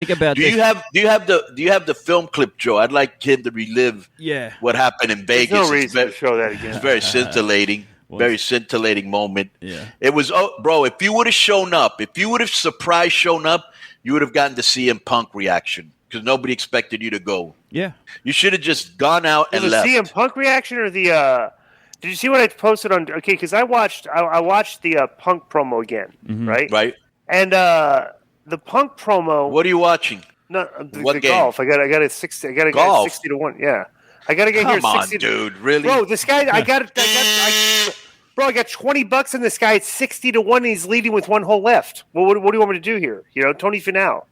Think about Do this. you have the film clip, Joe? I'd like him to relive Yeah. what happened in There's Vegas. no reason to show that It's again. very scintillating. Very scintillating moment. Yeah. It was, bro, if you would have shown up, if you would have surprise shown up, you would have gotten to see CM Punk reaction because nobody expected you to go. Yeah. You should have just gone out and left. The CM Punk reaction or the did you see what I posted on? Okay, because I watched the Punk promo again, right? Right. And the Punk promo. What are you watching? No, What the game? golf. I got it 60. I got to get Golf? 60 to 1. Yeah, I got to get here Come on, 60 dude. Really? Bro, this guy. I got $20 in this guy at 60 to 1. And he's leading with one hole left. Well, what do you want me to do here? You know, Tony Finau.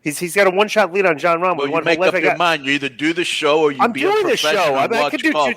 He's got a one-shot lead on John Rahm. Well, you make up your mind. You either do the show or I'm be doing a the show. professional and I watch can do. golf.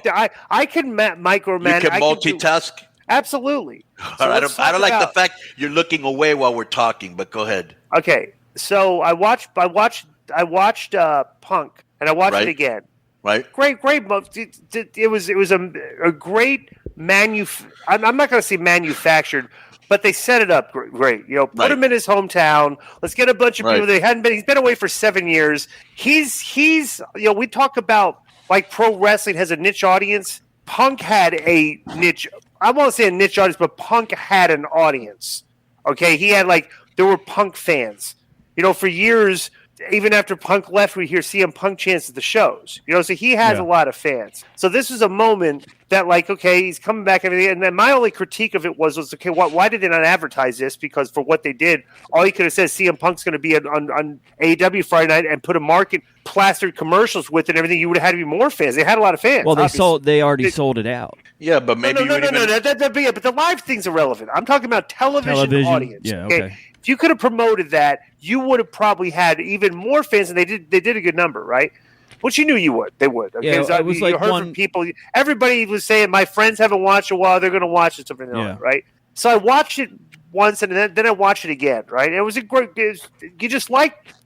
I can micromanage. You can multitask. Absolutely. So I don't like the fact you're looking away while we're talking. But go ahead. Okay, so I watched Punk, and I watched it again. Right. Great. It was a great I'm not going to say manufactured, but they set it up great. You know, put him in his hometown. Let's get a bunch of people that hadn't been. He's been away for 7 years. He's you know, we talk about like pro wrestling has a niche audience. Punk had a niche. I won't say a niche audience, but Punk had an audience. Okay, he had there were Punk fans. You know, for years, even after Punk left, we hear CM Punk chants at the shows. You know, so he has a lot of fans. So this was a moment that, okay, he's coming back and everything. And then my only critique of it was okay, why did they not advertise this? Because for what they did, all he could have said CM Punk's going to be on AEW Friday night and put a market plastered commercials with it and everything. You would have had to be more fans. They had a lot of fans. Well, they already sold it out. Yeah, but maybe no. But the live thing's irrelevant. I'm talking about television. Audience. Yeah, okay. If you could have promoted that, you would have probably had even more fans, and they did a good number, right? Which you knew you would. They would. Okay? Yeah, it was you heard from people. Everybody was saying, my friends haven't watched it a while. They're going to watch it, something like that, right? So I watched it once, and then I watched it again, right? And it was a great. You just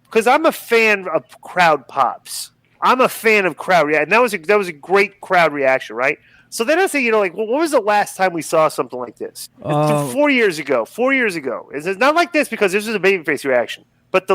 because I'm a fan of crowd pops. I'm a fan of crowd reaction. And that was a great crowd reaction, right? So then I say, well, when was the last time we saw something like this? 4 years ago. 4 years ago. It's not like this because this was a babyface reaction. But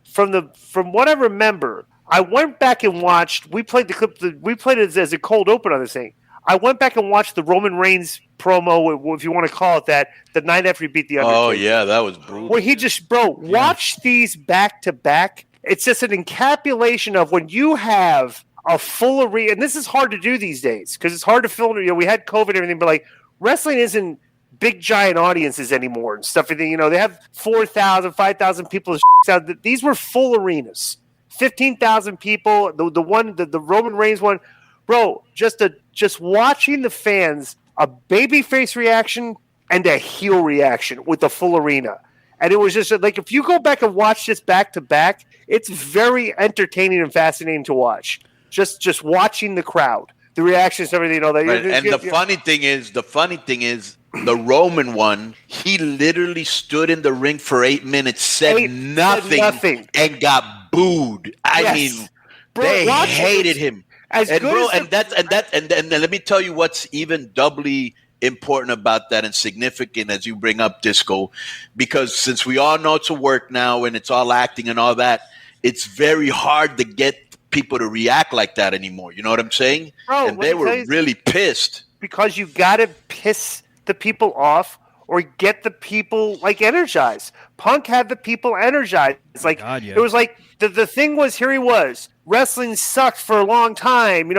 from what I remember, I went back and watched. We played the clip. We played it as a cold open on this thing. I went back and watched the Roman Reigns promo, if you want to call it that, the night after he beat the Undertaker. Oh yeah, that was brutal. Where he just, watch these back to back. It's just an encapsulation of when you have a full arena, and this is hard to do these days because it's hard to film. We had COVID and everything, but wrestling isn't big giant audiences anymore and stuff. They have 4,000, 5,000 people. These were full arenas, 15,000 people. The Roman Reigns one, bro. Just watching the fans, a babyface reaction and a heel reaction with the full arena. And it was just if you go back and watch this back to back, it's very entertaining and fascinating to watch. Just watching the crowd, the reactions, everything, that. Right. And the funny thing is, the Roman one, he literally stood in the ring for 8 minutes, said nothing, and got booed. I mean, bro, they hated him. And let me tell you what's even doubly important about that and significant as you bring up Disco, because since we all know it's a work now and it's all acting and all that, it's very hard to get people to react like that anymore. You know what I'm saying? Bro, and they were really pissed. Because you got to piss the people off or get the people energized. Punk had the people energized. It's It was the thing was, here he was. Wrestling sucked for a long time.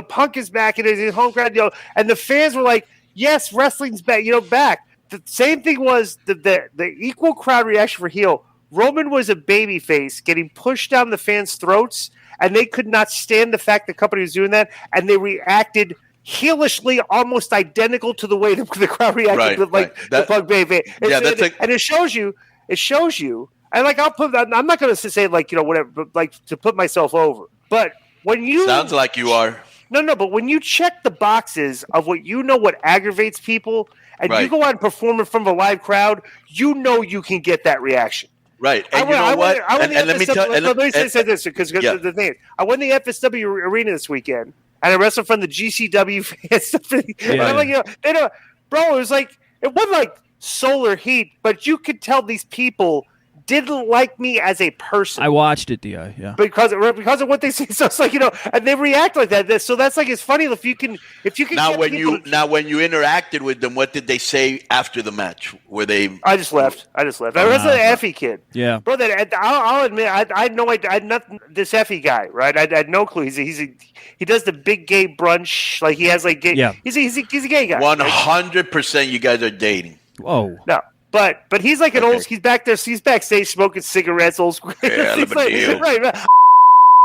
Punk is back in his home crowd, and the fans were like, yes, wrestling's back, back. The same thing was the equal crowd reaction for heel. Roman was a babyface getting pushed down the fans' throats, and they could not stand the fact the company was doing that, and they reacted heelishly, almost identical to the way the crowd reacted to the Punk babyface. And it shows you. And I'm not going to say whatever, but to put myself over. But when you sounds like you are. No. But when you check the boxes of what aggravates people, and you go out and perform in front of a live crowd, you can get that reaction. Right, and let me say this because the thing is, I went to the FSW arena this weekend, and I wrestled from the GCW fans. Bro, it was it wasn't solar heat, but you could tell these people didn't like me as a person. I watched it, yeah. Because of what they say. So it's like, and they react like that. So that's like, it's funny if you can now when you interacted with them, what did they say after the match? Were they? I just left. I was an Effie kid. Yeah, bro. I'll admit, I had no idea. I had nothing. This Effie guy, right? I had no clue. He does the big gay brunch. Like he has like gay. Yeah. He's a gay guy. 100%. You guys are dating. Whoa. No. But he's like an old. He's back there. He's backstage smoking cigarettes. Old school. Yeah, right.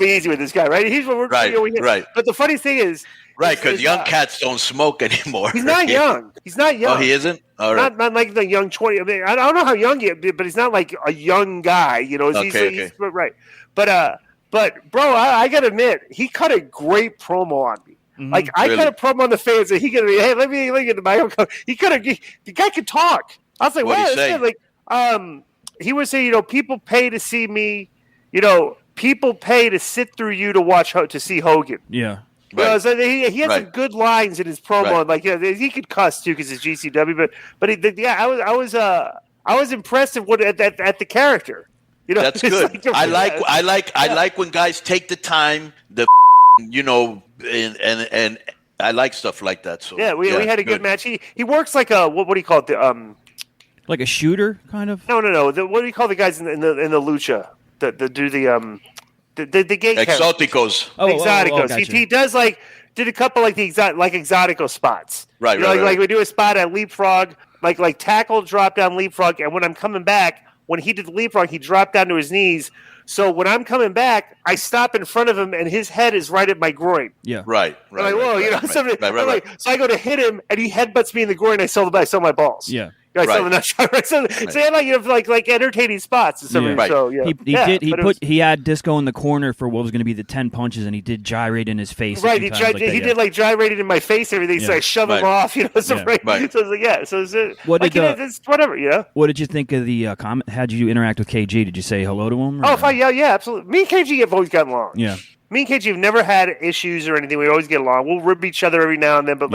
Easy with this guy, right? He's what we're right. But the funny thing is, right, because young cats don't smoke anymore. He's not young. He's not young. Oh, he isn't. All right. Not like the young 20. I mean, I don't know how young he is, but he's not like a young guy. He's right. But bro, I gotta admit, he cut a great promo on me. Mm-hmm. Like I cut a promo on the fans, and he could, hey, let me get the microphone. The guy could talk. I was like, what did he say? Like, he would say, people pay to see me. People pay to sit through you to see Hogan. Yeah. Right. So he had some good lines in his promo. Right. Like he could cuss too because it's GCW. But I was impressed at the character. That's good. Like, I like when guys take the time. And I like stuff like that. So yeah, we had a good match. He works like a what do you call it? Like a shooter, kind of. No. What do you call the guys in the lucha? The gay Exoticos. Exoticos. Gotcha. He does did a couple like the Exotico spots. Right. Like we do a spot at leapfrog, like tackle, drop down, leapfrog, and when I'm coming back, when he did the leapfrog, he dropped down to his knees. So when I'm coming back, I stop in front of him, and his head is right at my groin. Yeah. Right. I'm like, whoa, so I go to hit him, and he headbutts me in the groin. I sell my balls. Yeah. I sell the nut shot. Right? So you have like entertaining spots and stuff. Yeah. Right. So yeah. He had Disco in the corner for what was going to be the 10 punches, and he did gyrate in his face. Right. He did like gyrated in my face, and everything. So I shove him off. So it's like So it's whatever. What did you think of the comment? How'd you interact with KG? Did you say hello to him? Oh, fine. Yeah, absolutely. Me and KG have always gotten along. Yeah. Me and KG have never had issues or anything. We always get along. We'll rib each other every now and then, but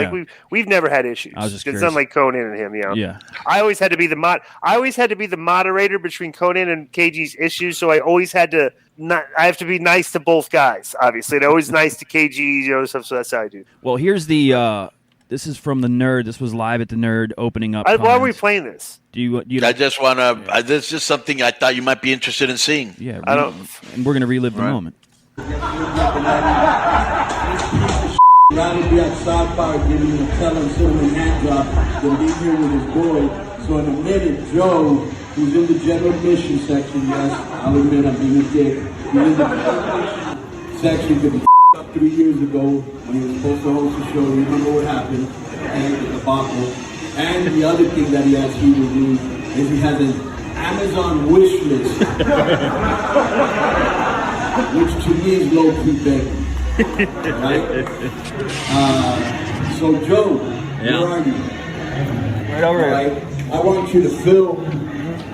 we've never had issues. I was just curious. It's not like Conan and him, Yeah. I always had to be the moderator between Conan and KG's issues. So I always had to I have to be nice to both guys, obviously. And always nice to KG, stuff. So that's how I do. Well, here's the. This is from the Nerd. This was live at the Nerd opening up. Why are we playing this? Do you? I just want to. This is just something I thought you might be interested in seeing. Yeah. And we're gonna relive the moment. Rather be at Sapphire giving him a telling cinnamon hand job than be here with his boy. So in a minute, Joe, who's in the general admission section, yes, I'll admit I'm being a dick. He's in the section because he up 3 years ago when he was supposed to host a show. You remember what happened? And the debacle. And the other thing that he asked you to do is he has an Amazon wish list. Which to me is low-key begging. Right? So, Joe, where are you? Right over here. I want you to film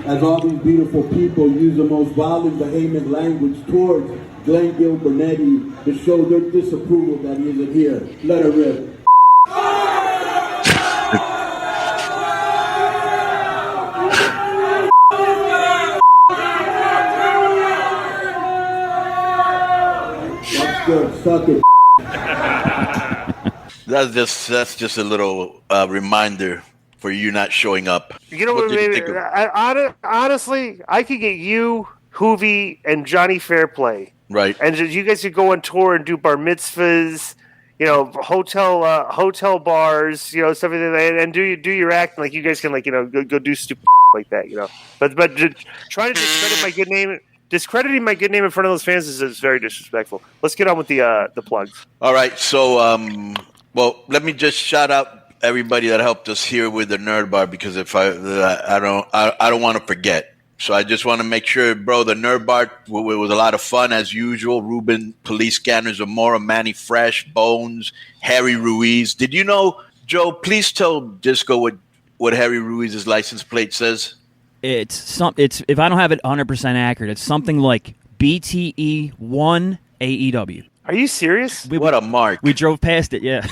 as all these beautiful people use the most violent, vehement language towards Glenn Gilbernetti to show their disapproval that he isn't here. Let her rip. Suck it. That's just a little reminder for you not showing up. You know what? Honestly, I could get you, Hoovy, and Johnny Fairplay, right? And you guys could go on tour and do bar mitzvahs, hotel bars, stuff like that, and do your acting like you guys can go do stupid like that, But trying to discredit my good name. Discrediting my good name in front of those fans is very disrespectful. Let's get on with the plugs. All right, so let me just shout out everybody that helped us here with the Nerd Bar because if I don't want to forget. So I just want to make sure, bro, the Nerd Bar it was a lot of fun as usual. Ruben, Police Scanners, Zamora, Manny Fresh, Bones, Harry Ruiz. Did you know, Joe? Please tell Disco what Harry Ruiz's license plate says. It's if I don't have it 100% accurate, it's something like BTE1 AEW. Are you serious? What a mark! We drove past it, yeah.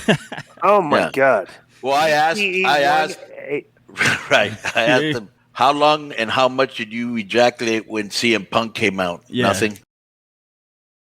Oh my god! Well, I asked him How long and how much did you ejaculate when CM Punk came out? Yeah. Nothing.